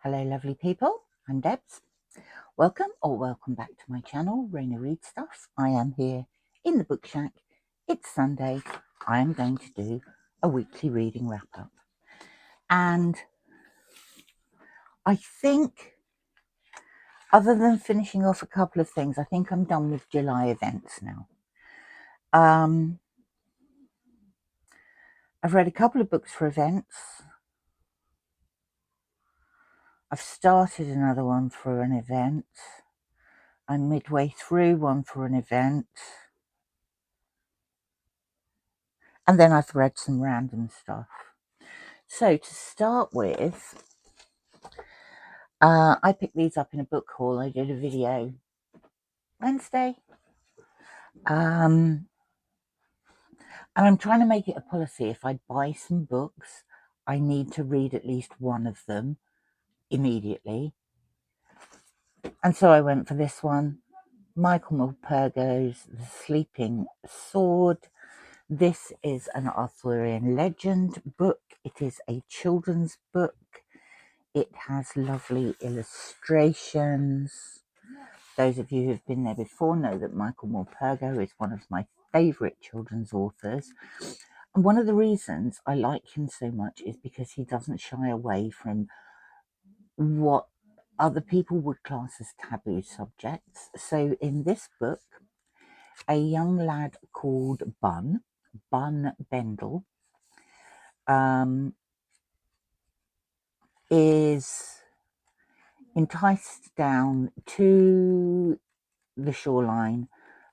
Hello lovely people, I'm Debs. Welcome back to my channel, Raina Read Stuff. I am here in the book shack. It's Sunday. I am going to do a weekly reading wrap up. And I think, other than finishing off a couple of things, I think I'm done with July events now. I've read a couple of books for events. I've started another one for an event. I'm midway through one for an event. And then I've read some random stuff. So to start with, I picked these up in a book haul. I did a video Wednesday. And I'm trying to make it a policy. If I buy some books, I need to read at least one of them immediately. And so I went for this one, Michael Morpurgo's The Sleeping Sword. This is an Arthurian legend book. It is a children's book. It has lovely illustrations. Those of you who've been there before know that Michael Morpurgo is one of my favourite children's authors. And one of the reasons I like him so much is because he doesn't shy away from what other people would class as taboo subjects. So in this book, a young lad called Bun Bendel, is enticed down to the shoreline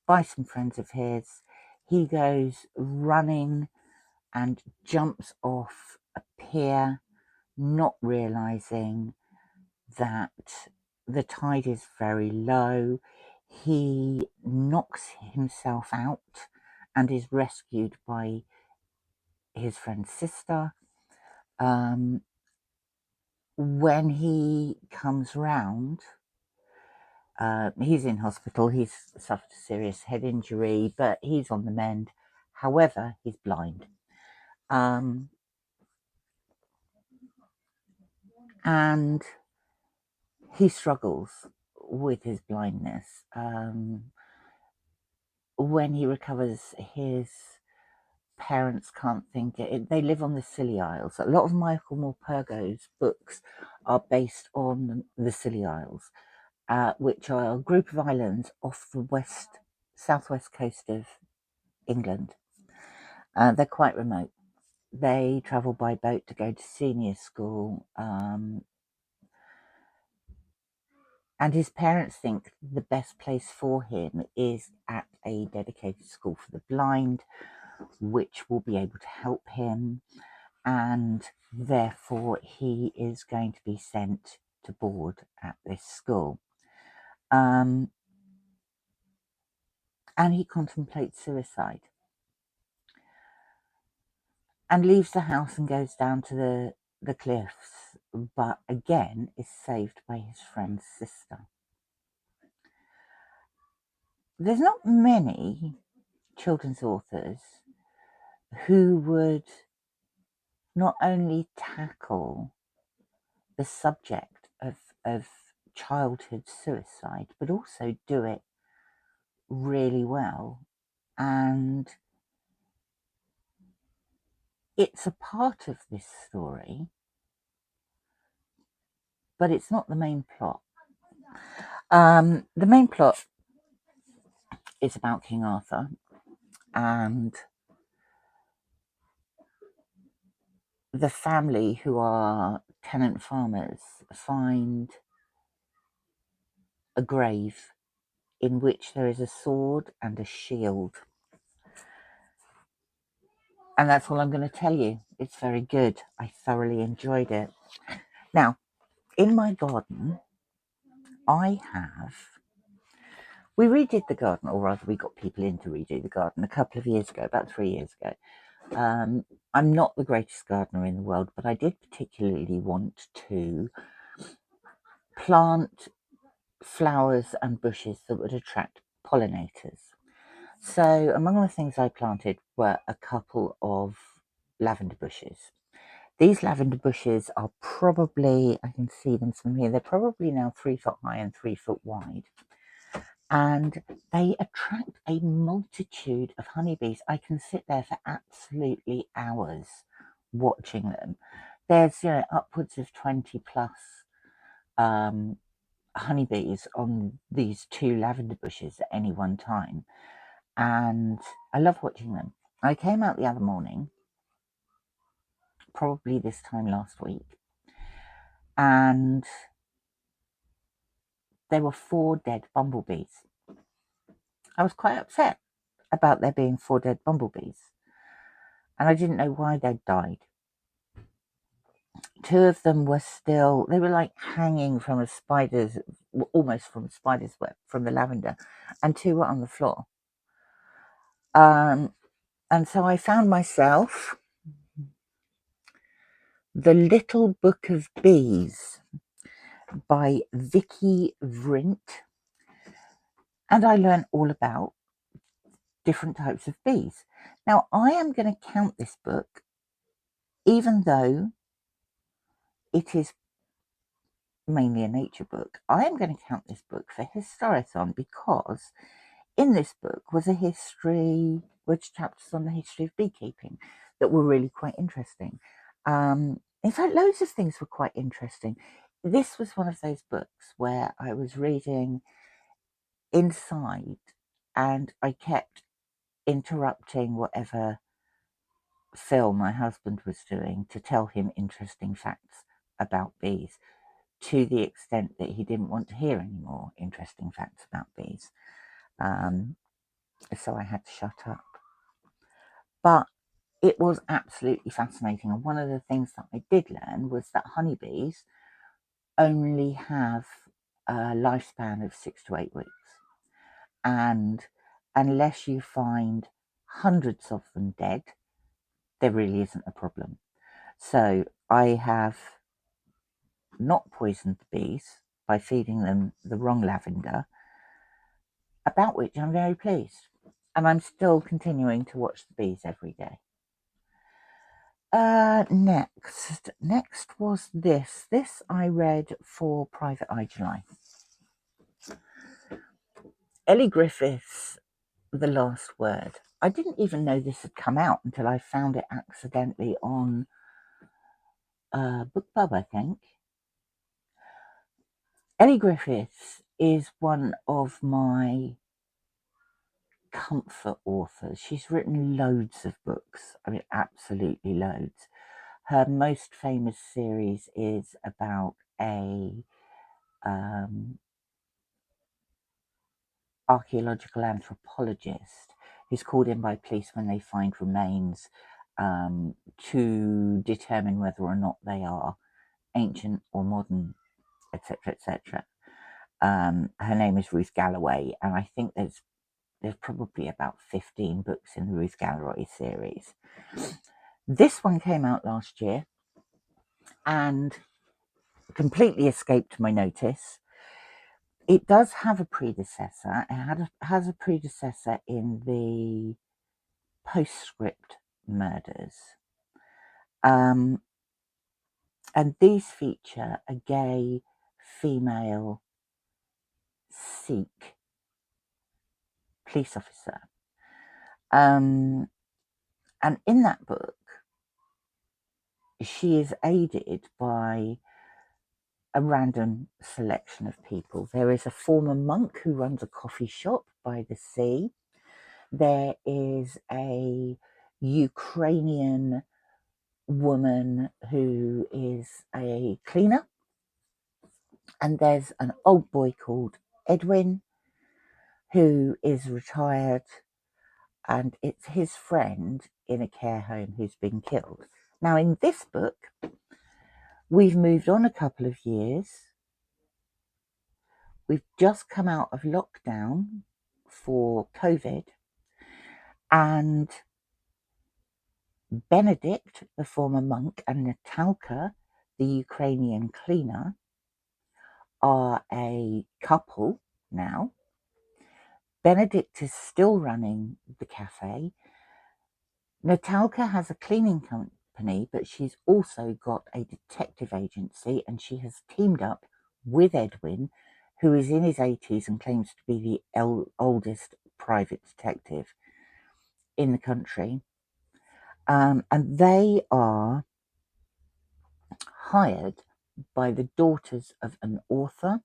by some friends of his. He goes running and jumps off a pier, not realizing that the tide is very low. He knocks himself out and is rescued by his friend's sister. When he comes round, he's in hospital. He's suffered a serious head injury, but he's on the mend. However, he's blind. And he struggles with his blindness. When he recovers, his parents can't think it. They live on the Scilly Isles. A lot of Michael Morpurgo's books are based on the Scilly Isles, which are a group of islands off the southwest coast of England. They're quite remote. They travel by boat to go to senior school, and his parents think the best place for him is at a dedicated school for the blind, which will be able to help him, and therefore he is going to be sent to board at this school. And he contemplates suicide and leaves the house and goes down to the cliffs, but again is saved by his friend's sister. There's not many children's authors who would not only tackle the subject of childhood suicide, but also do it really well. And it's a part of this story, but it's not the main plot. The main plot is about King Arthur, and the family, who are tenant farmers, find a grave in which there is a sword and a shield. And that's all I'm going to tell you. It's very good. I thoroughly enjoyed it. Now, in my garden, we redid the garden, or rather we got people in to redo the garden a couple of years ago, about 3 years ago. I'm not the greatest gardener in the world, but I did particularly want to plant flowers and bushes that would attract pollinators. So among the things I planted were a couple of lavender bushes. These lavender bushes are probably, I can see them from here, they're probably now 3 foot high and 3 foot wide. And they attract a multitude of honeybees. I can sit there for absolutely hours watching them. There's, upwards of 20 plus honeybees on these 2 lavender bushes at any one time. And I love watching them. I came out the other morning, probably this time last week, and there were 4 dead bumblebees. I was quite upset about there being 4 dead bumblebees, and I didn't know why they'd died. 2 of them were still, they were like hanging from a spider's, almost from a spider's web, from the lavender, and 2 were on the floor. And so I found myself The Little Book of Bees by Vicki Vrint, and I learned all about different types of bees. Now, I am going to count this book, even though it is mainly a nature book, I am going to count this book for Historathon, because in this book was a history, which chapters on the history of beekeeping that were really quite interesting. In fact, loads of things were quite interesting. This was one of those books where I was reading inside and I kept interrupting whatever film my husband was doing to tell him interesting facts about bees, to the extent that he didn't want to hear any more interesting facts about bees. So I had to shut up. But it was absolutely fascinating. And one of the things that I did learn was that honeybees only have a lifespan of 6 to 8 weeks. And unless you find hundreds of them dead, there really isn't a problem. So I have not poisoned the bees by feeding them the wrong lavender, about which I'm very pleased. And I'm still continuing to watch the bees every day. Next was this. This I read for Private Eye July. Ellie Griffiths, The Last Word. I didn't even know this had come out until I found it accidentally on BookBub, I think. Ellie Griffiths is one of my comfort authors. She's written loads of books. I mean, absolutely loads. Her most famous series is about a archaeological anthropologist who's called in by police when they find remains to determine whether or not they are ancient or modern, etc., etc. Her name is Ruth Galloway, and I think there's probably about 15 books in the Ruth Galloway series. This one came out last year and completely escaped my notice. It does have a predecessor. It has a predecessor in the Postscript murders. And these feature a gay female Sikh police officer. And in that book, she is aided by a random selection of people. There is a former monk who runs a coffee shop by the sea. There is a Ukrainian woman who is a cleaner. And there's an old boy called Edwin who is retired, and it's his friend in a care home who's been killed. Now, in this book, we've moved on a couple of years. We've just come out of lockdown for COVID, and Benedict, the former monk, and Natalka, the Ukrainian cleaner, are a couple now. Benedict is still running the cafe. Natalka has a cleaning company, but she's also got a detective agency, and she has teamed up with Edwin, who is in his 80s and claims to be the oldest private detective in the country. And they are hired by the daughters of an author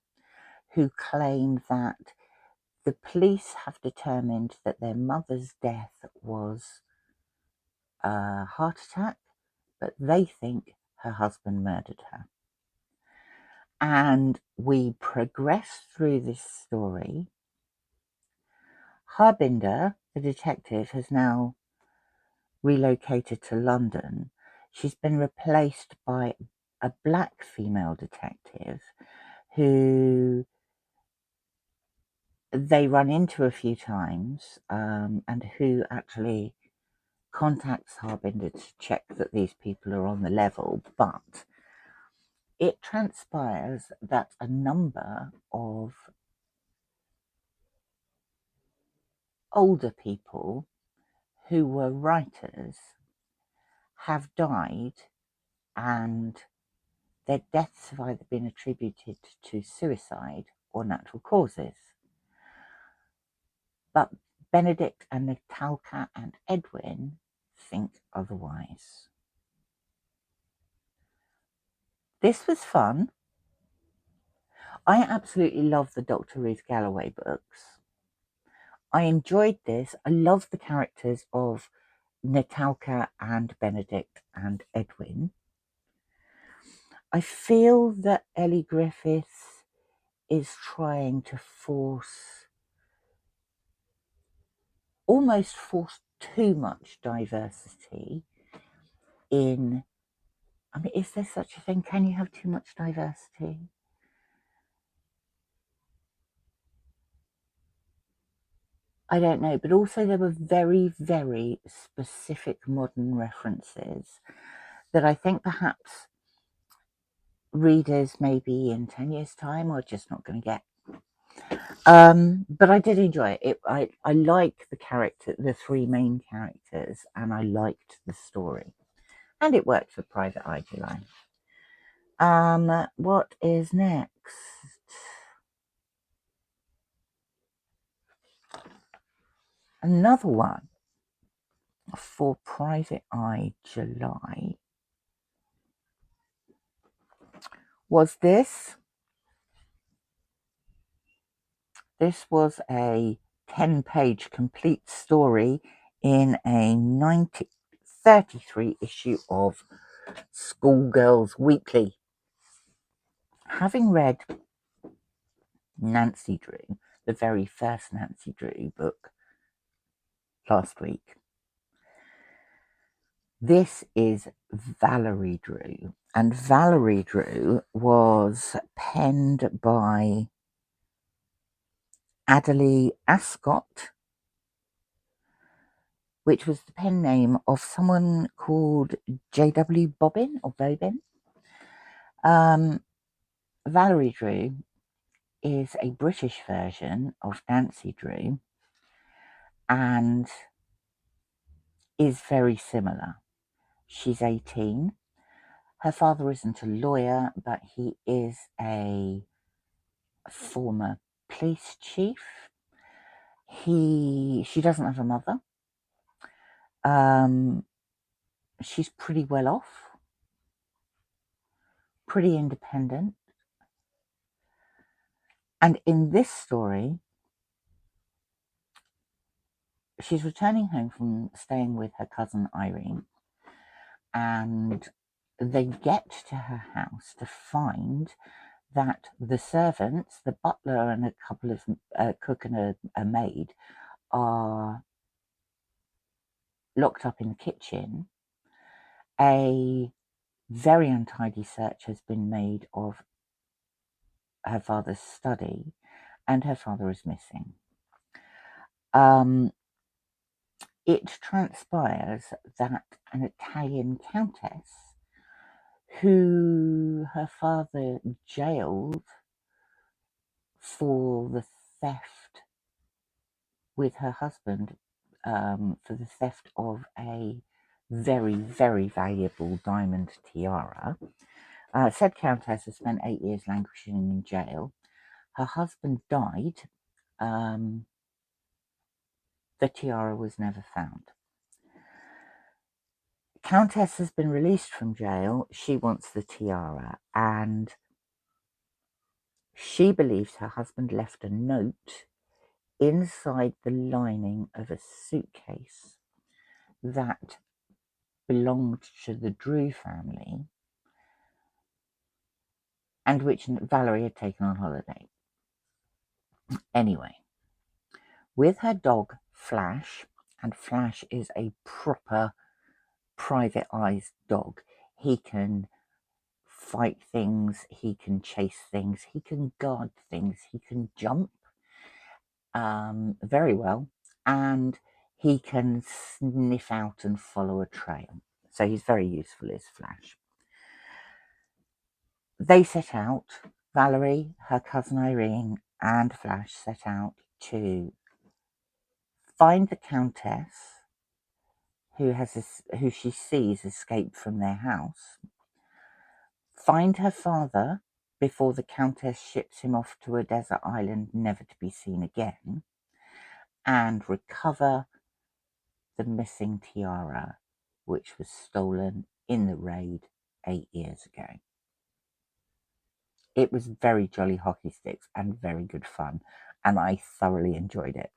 who claim that the police have determined that their mother's death was a heart attack, but they think her husband murdered her. And we progress through this story. Harbinder, the detective, has now relocated to London. She's been replaced by a black female detective who they run into a few times, and who actually contacts Harbinder to check that these people are on the level. But it transpires that a number of older people who were writers have died, and their deaths have either been attributed to suicide or natural causes. But Benedict and Natalka and Edwin think otherwise. This was fun. I absolutely love the Dr. Ruth Galloway books. I enjoyed this. I love the characters of Natalka and Benedict and Edwin. I feel that Ellie Griffiths is trying to almost force too much diversity in. I mean, is there such a thing? Can you have too much diversity? I don't know, but also there were very, very specific modern references that I think perhaps readers maybe in 10 years' time are just not going to get. But I did enjoy it. I like the three main characters, and I liked the story. And it worked for Private Eye July. What is next? Another one for Private Eye July was this. This was a 10-page complete story in a 1933 issue of Schoolgirls Weekly. Having read Nancy Drew, the very first Nancy Drew book, last week, this is Valerie Drew. And Valerie Drew was penned by Adelaide Ascott, which was the pen name of someone called J.W. Bobbin or Boden. Valerie Drew is a British version of Nancy Drew and is very similar. She's 18. Her father isn't a lawyer, but he is a former police chief. She doesn't have a mother. She's pretty well off, pretty independent. And in this story, she's returning home from staying with her cousin Irene, and they get to her house to find that the servants, the butler and a couple of cook and a maid, are locked up in the kitchen. A very untidy search has been made of her father's study, and her father is missing. It transpires that an Italian countess who her father jailed for the theft with her husband, for the theft of a very, very valuable diamond tiara. Said countess has spent 8 years languishing in jail. Her husband died. The tiara was never found. Countess has been released from jail. She wants the tiara, and she believes her husband left a note inside the lining of a suitcase that belonged to the Drew family and which Valerie had taken on holiday. Anyway, with her dog Flash, and Flash is a proper private eyes dog. He can fight things, he can chase things, he can guard things, he can jump very well, and he can sniff out and follow a trail. So he's very useful as Flash. They set out, Valerie, her cousin Irene, and Flash set out to find the Countess, who she sees escape from their house, find her father before the Countess ships him off to a desert island never to be seen again, and recover the missing tiara, which was stolen in the raid 8 years ago. It was very jolly hockey sticks and very good fun, and I thoroughly enjoyed it.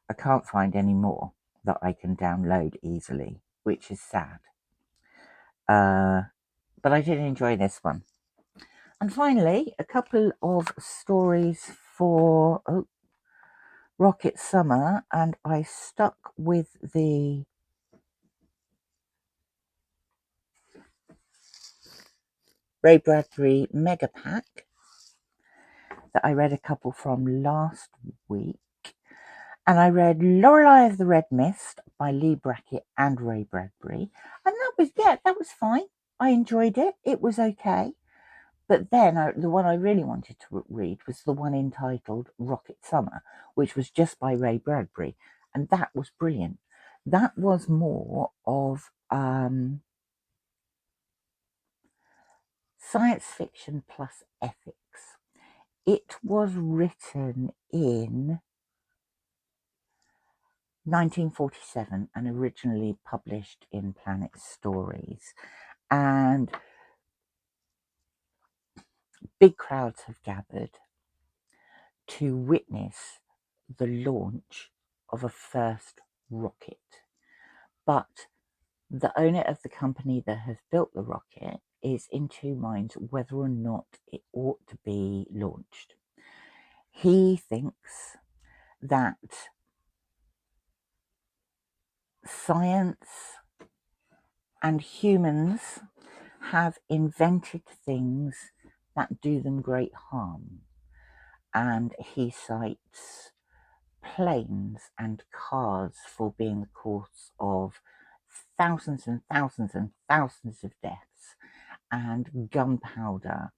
I can't find any more that I can download easily, which is sad. But I did enjoy this one. And finally, a couple of stories for Rocket Summer, and I stuck with the Ray Bradbury Mega Pack that I read a couple from last week. And I read Lorelei of the Red Mist by Lee Brackett and Ray Bradbury. And that was fine. I enjoyed it. It was okay. But then the one I really wanted to read was the one entitled Rocket Summer, which was just by Ray Bradbury. And that was brilliant. That was more of science fiction plus ethics. It was written in 1947 and originally published in Planet Stories. And big crowds have gathered to witness the launch of a first rocket. But the owner of the company that has built the rocket is in two minds whether or not it ought to be launched. He thinks that science and humans have invented things that do them great harm. And he cites planes and cars for being the cause of thousands and thousands and thousands of deaths, and gunpowder.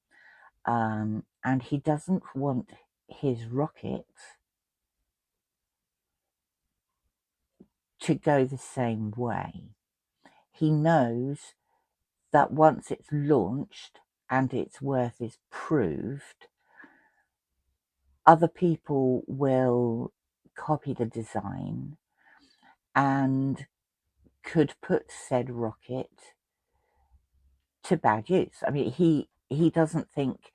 And he doesn't want his rocket to go the same way. He knows that once it's launched and its worth is proved, other people will copy the design and could put said rocket to bad use. I mean, he doesn't think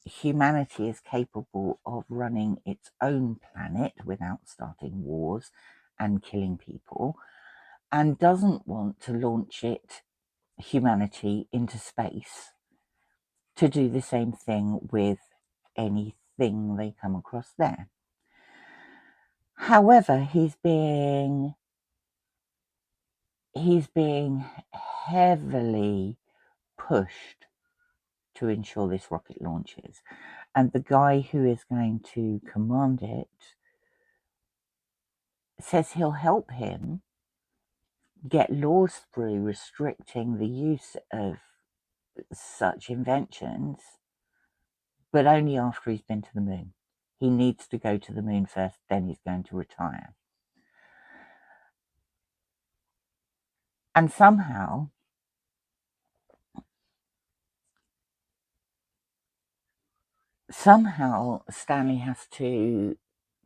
humanity is capable of running its own planet without starting wars and killing people, and doesn't want to launch humanity into space to do the same thing with anything they come across there. However, he's being heavily pushed to ensure this rocket launches. And the guy who is going to command it says he'll help him get laws through restricting the use of such inventions, but only after he's been to the moon. He needs to go to the moon first, then he's going to retire. And somehow Stanley has to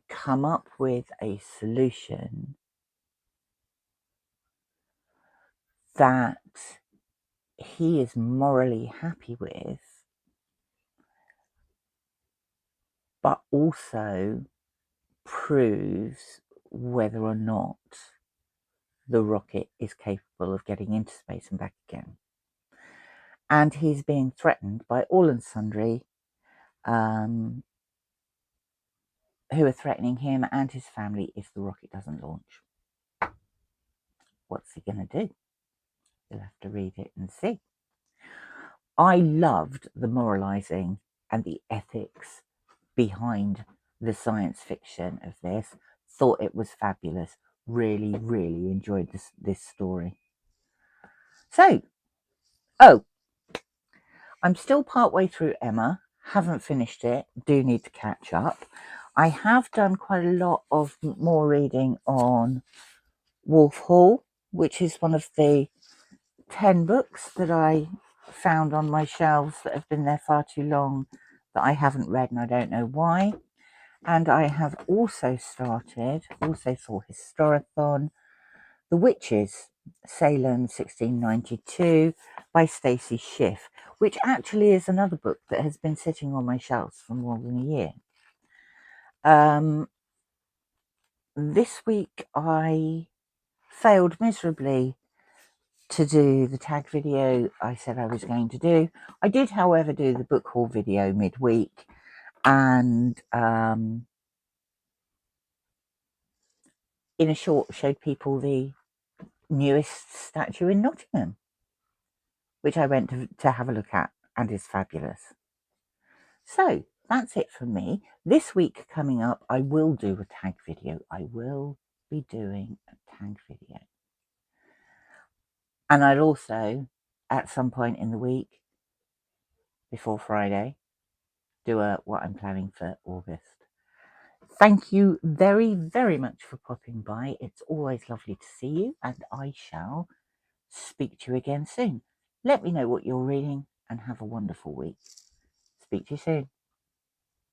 come up with a solution that he is morally happy with, but also proves whether or not the rocket is capable of getting into space and back again. And he's being threatened by all and sundry who are threatening him and his family if the rocket doesn't launch. What's he going to do? You'll have to read it and see. I loved the moralizing and the ethics behind the science fiction of this. Thought it was fabulous. Really, really enjoyed this story. So, I'm still partway through Emma. Haven't finished it. Do need to catch up. I have done quite a lot of more reading on Wolf Hall, which is one of the 10 books that I found on my shelves that have been there far too long that I haven't read, and I don't know why. And I have also saw Historathon, The Witches, Salem 1692 by Stacey Schiff, which actually is another book that has been sitting on my shelves for more than a year. This week I failed miserably to do the tag video I said I was going to do. I did, however, do the book haul video midweek, and in a short showed people the newest statue in Nottingham, which I went to have a look at and is fabulous. So that's it from me. This week coming up, I will do a tag video. I will be doing a tag video. And I'll also, at some point in the week, before Friday, do what I'm planning for August. Thank you very, very much for popping by. It's always lovely to see you, and I shall speak to you again soon. Let me know what you're reading and have a wonderful week. Speak to you soon.